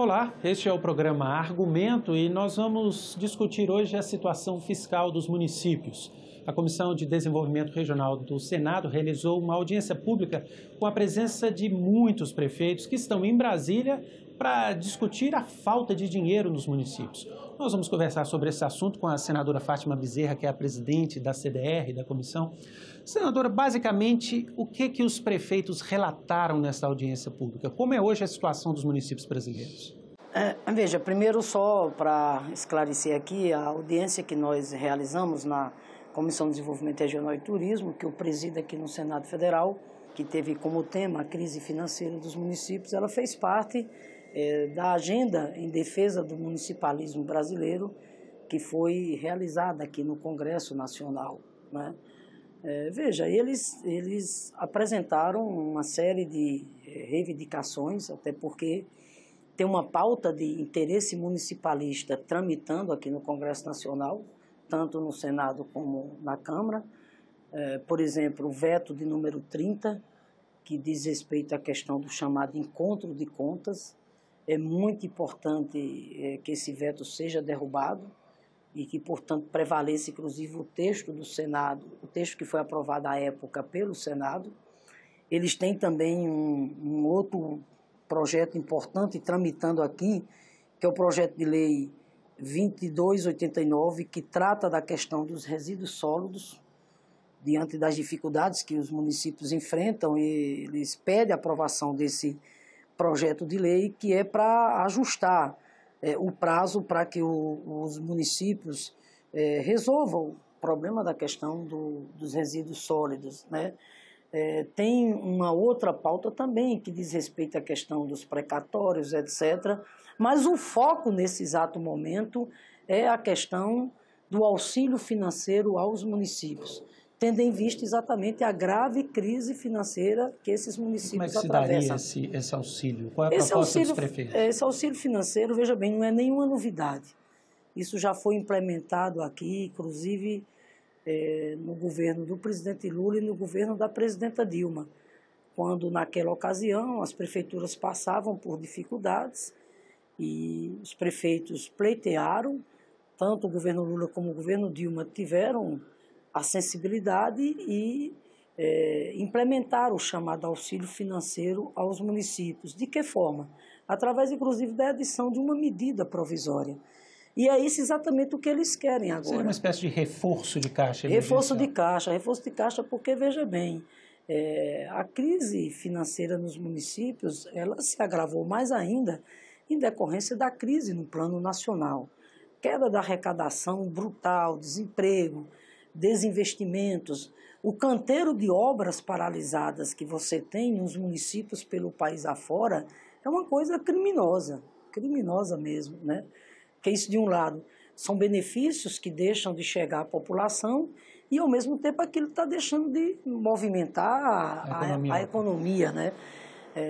Olá, este é o programa Argumento e nós vamos discutir hoje a situação fiscal dos municípios. A Comissão de Desenvolvimento Regional do Senado realizou uma audiência pública com a presença de muitos prefeitos que estão em Brasília para discutir a falta de dinheiro nos municípios. Nós vamos conversar sobre esse assunto com a senadora Fátima Bezerra, que é a presidente da CDR, da comissão. Senadora, basicamente, o que os prefeitos relataram nessa audiência pública? Como é hoje a situação dos municípios brasileiros? Veja, primeiro só para esclarecer aqui, a audiência que nós realizamos na Comissão de Desenvolvimento Regional e Turismo, que eu presido aqui no Senado Federal, que teve como tema a crise financeira dos municípios, ela fez parte da agenda em defesa do municipalismo brasileiro, que foi realizada aqui no Congresso Nacional, né? Veja, eles apresentaram uma série de reivindicações, até porque tem uma pauta de interesse municipalista tramitando aqui no Congresso Nacional, tanto no Senado como na Câmara. Por exemplo, o veto de número 30, que diz respeito à questão do chamado encontro de contas. É muito importante que esse veto seja derrubado e que, portanto, prevaleça, inclusive, o texto do Senado, o texto que foi aprovado à época pelo Senado. Eles têm também um outro projeto importante tramitando aqui, que é o projeto de lei 2289, que trata da questão dos resíduos sólidos, diante das dificuldades que os municípios enfrentam, e eles pedem a aprovação desse projeto de lei, que é para ajustar o prazo para que os municípios resolvam o problema da questão dos resíduos sólidos, né? Tem uma outra pauta também que diz respeito à questão dos precatórios, etc. Mas o foco nesse exato momento é a questão do auxílio financeiro aos municípios, tendo em vista exatamente a grave crise financeira que esses municípios atravessam. Como é que se daria esse auxílio? Qual é a proposta dos prefeitos? Esse auxílio financeiro, veja bem, não é nenhuma novidade. Isso já foi implementado aqui, inclusive no governo do presidente Lula e no governo da presidenta Dilma, quando naquela ocasião as prefeituras passavam por dificuldades e os prefeitos pleitearam, tanto o governo Lula como o governo Dilma tiveram a sensibilidade e implementaram o chamado auxílio financeiro aos municípios. De que forma? Através, inclusive, da edição de uma medida provisória. E é isso exatamente o que eles querem agora. Seria uma espécie de reforço de caixa? Reforço de caixa, porque, veja bem, a crise financeira nos municípios, ela se agravou mais ainda em decorrência da crise no plano nacional. Queda da arrecadação brutal, desemprego, desinvestimentos, o canteiro de obras paralisadas que você tem nos municípios pelo país afora é uma coisa criminosa mesmo, né? Que isso, de um lado, são benefícios que deixam de chegar à população e, ao mesmo tempo, aquilo está deixando de movimentar a economia, né?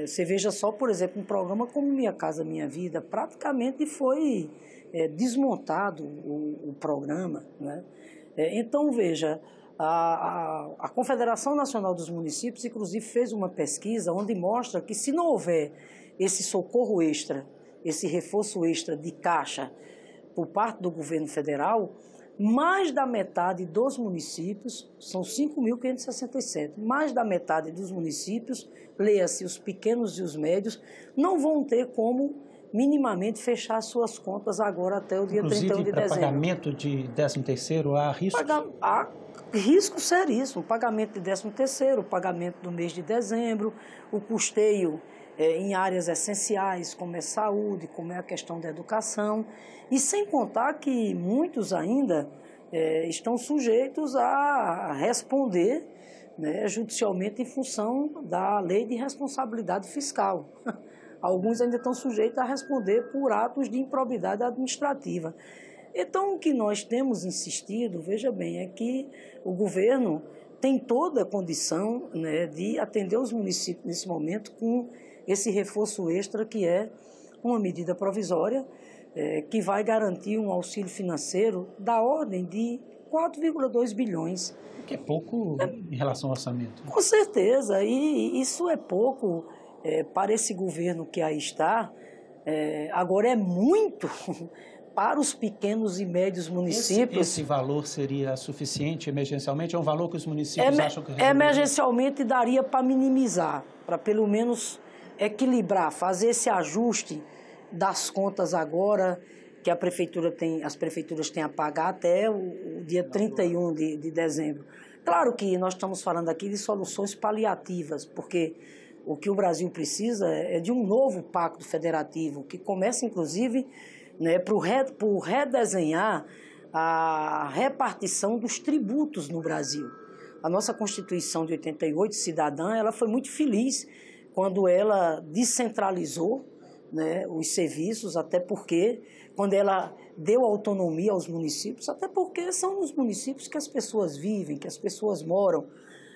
Você veja só, por exemplo, um programa como Minha Casa Minha Vida, praticamente foi desmontado o programa, né? Então, veja, a Confederação Nacional dos Municípios, inclusive, fez uma pesquisa onde mostra que, se não houver esse socorro extra, esse reforço extra de caixa por parte do governo federal, mais da metade dos municípios, são 5.567, mais da metade dos municípios, leia-se os pequenos e os médios, não vão ter como minimamente fechar suas contas agora até o dia 31 de dezembro. Inclusive, para pagamento de 13º, há risco? Há risco seríssimo, pagamento de 13º, pagamento do mês de dezembro, o custeio em áreas essenciais, como é saúde, como é a questão da educação, e sem contar que muitos ainda estão sujeitos a responder, né, judicialmente em função da lei de responsabilidade fiscal. Alguns ainda estão sujeitos a responder por atos de improbidade administrativa. Então, o que nós temos insistido, veja bem, é que o governo tem toda a condição, né, de atender os municípios nesse momento com esse reforço extra, que é uma medida provisória, que vai garantir um auxílio financeiro da ordem de 4,2 bilhões. Que é pouco em relação ao orçamento. Com certeza, e isso é pouco para esse governo que aí está, Agora é muito para os pequenos e médios municípios. Esse valor seria suficiente emergencialmente? É um valor que os municípios acham que... Emergencialmente daria para minimizar, para pelo menos equilibrar, fazer esse ajuste das contas agora que as prefeituras têm a pagar até o dia 31 de dezembro. Claro que nós estamos falando aqui de soluções paliativas, porque o que o Brasil precisa é de um novo pacto federativo, que comece, inclusive, né, por redesenhar a repartição dos tributos no Brasil. A nossa Constituição de 88, cidadã, ela foi muito feliz quando ela descentralizou, né, os serviços, até porque, quando ela deu autonomia aos municípios, até porque são nos municípios que as pessoas vivem, que as pessoas moram.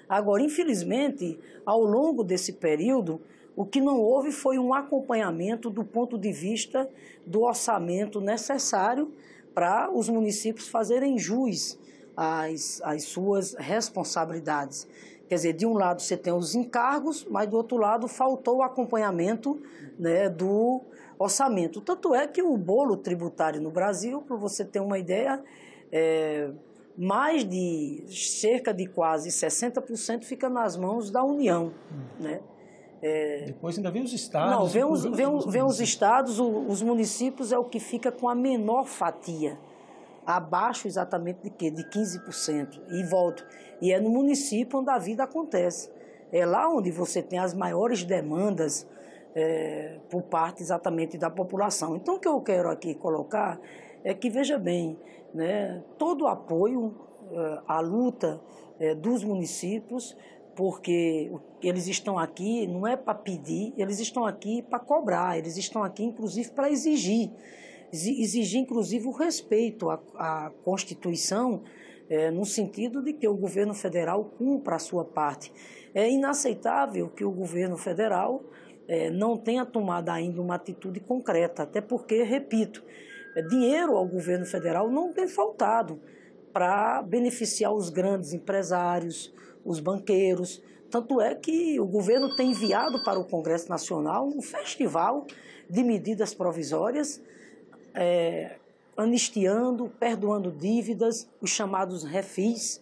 Agora, infelizmente, ao longo desse período, o que não houve foi um acompanhamento do ponto de vista do orçamento necessário para os municípios fazerem jus às suas responsabilidades. Quer dizer, de um lado você tem os encargos, mas do outro lado faltou o acompanhamento, né, do orçamento. Tanto é que o bolo tributário no Brasil, para você ter uma ideia, cerca de quase 60% fica nas mãos da União, né? Depois ainda vem os estados. Não, vem os estados, os municípios é o que fica com a menor fatia, abaixo exatamente de quê? De 15%. E volto. E é no município onde a vida acontece. É lá onde você tem as maiores demandas por parte exatamente da população. Então, o que eu quero aqui colocar é que, veja bem, né, todo o apoio à luta dos municípios, porque eles estão aqui, não é para pedir, eles estão aqui para cobrar, eles estão aqui, inclusive, para exigir, inclusive, o respeito à Constituição, no sentido de que o governo federal cumpra a sua parte. É inaceitável que o governo federal não tenha tomado ainda uma atitude concreta, até porque, repito, dinheiro ao governo federal não tem faltado para beneficiar os grandes empresários, os banqueiros. Tanto é que o governo tem enviado para o Congresso Nacional um festival de medidas provisórias, anistiando, perdoando dívidas, os chamados refis,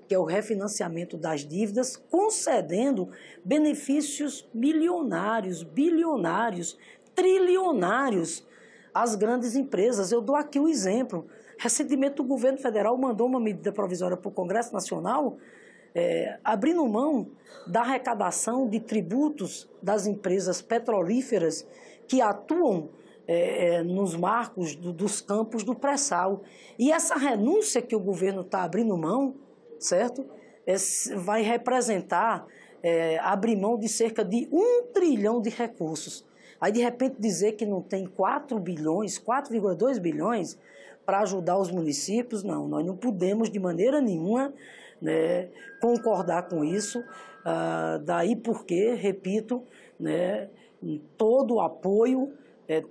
que é o refinanciamento das dívidas, concedendo benefícios milionários, bilionários, trilionários às grandes empresas. Eu dou aqui um exemplo. Recentemente, o governo federal mandou uma medida provisória para o Congresso Nacional, abrindo mão da arrecadação de tributos das empresas petrolíferas que atuam nos marcos dos campos do pré-sal. E essa renúncia que o governo está abrindo mão, certo? Vai representar abrir mão de cerca de 1 trilhão de recursos. Aí, de repente, dizer que não tem 4 bilhões, 4,2 bilhões para ajudar os municípios, não, nós não podemos de maneira nenhuma, né, concordar com isso. Daí porque, repito, né, todo o apoio,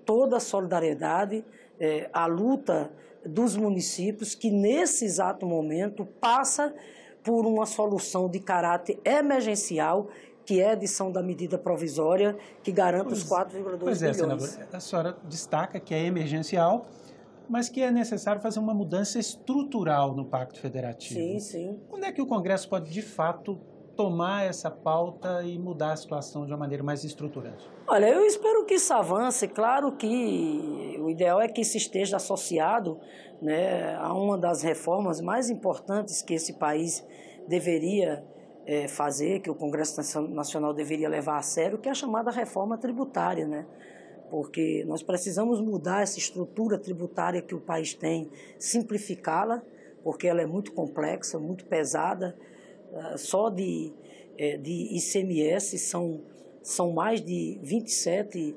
toda a solidariedade, a luta dos municípios, que nesse exato momento passa por uma solução de caráter emergencial, que é a edição da medida provisória, que garante os 4,2 bilhões. Senadora, a senhora destaca que é emergencial, mas que é necessário fazer uma mudança estrutural no Pacto Federativo. Sim, sim. Quando é que o Congresso pode, de fato, tomar essa pauta e mudar a situação de uma maneira mais estruturante? Olha, eu espero que isso avance. Claro que o ideal é que isso esteja associado, né, a uma das reformas mais importantes que esse país deveria fazer, que o Congresso Nacional deveria levar a sério, que é a chamada reforma tributária, né? Porque nós precisamos mudar essa estrutura tributária que o país tem, simplificá-la, porque ela é muito complexa, muito pesada. Só de ICMS são mais de 27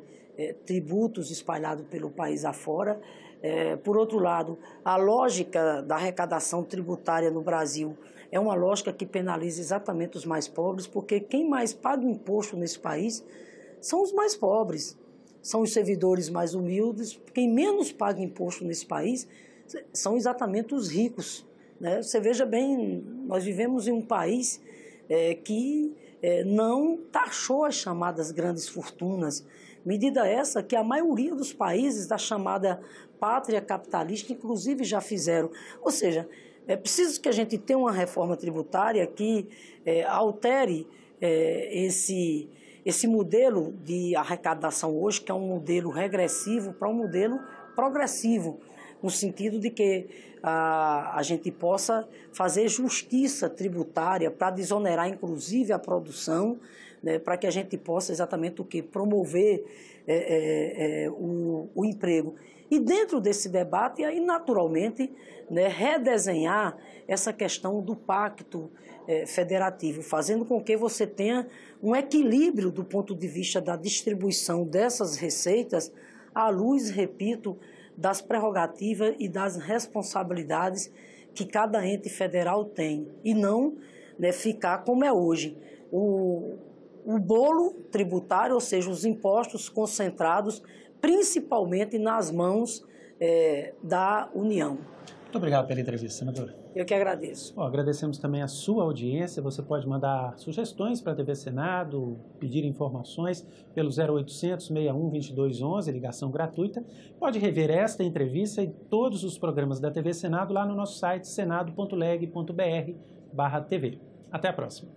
tributos espalhados pelo país afora. Por outro lado, a lógica da arrecadação tributária no Brasil é uma lógica que penaliza exatamente os mais pobres, porque quem mais paga imposto nesse país são os mais pobres, são os servidores mais humildes. Quem menos paga imposto nesse país são exatamente os ricos, né? Você veja bem, nós vivemos em um país que não taxou as chamadas grandes fortunas, Medida essa que a maioria dos países da chamada pátria capitalista, inclusive, já fizeram. Ou seja, é preciso que a gente tenha uma reforma tributária que altere esse modelo de arrecadação hoje, que é um modelo regressivo, para um modelo progressivo, no sentido de que a gente possa fazer justiça tributária para desonerar, inclusive, a produção, né, para que a gente possa exatamente promover o emprego. E dentro desse debate, aí naturalmente, né, redesenhar essa questão do pacto federativo, fazendo com que você tenha um equilíbrio do ponto de vista da distribuição dessas receitas, à luz, repito, das prerrogativas e das responsabilidades que cada ente federal tem, e não, né, ficar como é hoje, o bolo tributário, ou seja, os impostos concentrados principalmente nas mãos da União. Muito obrigado pela entrevista, senadora. Eu que agradeço. Agradecemos também a sua audiência. Você pode mandar sugestões para a TV Senado, pedir informações pelo 0800 61 2211, ligação gratuita. Pode rever esta entrevista e todos os programas da TV Senado lá no nosso site senado.leg.br/TV. Até a próxima.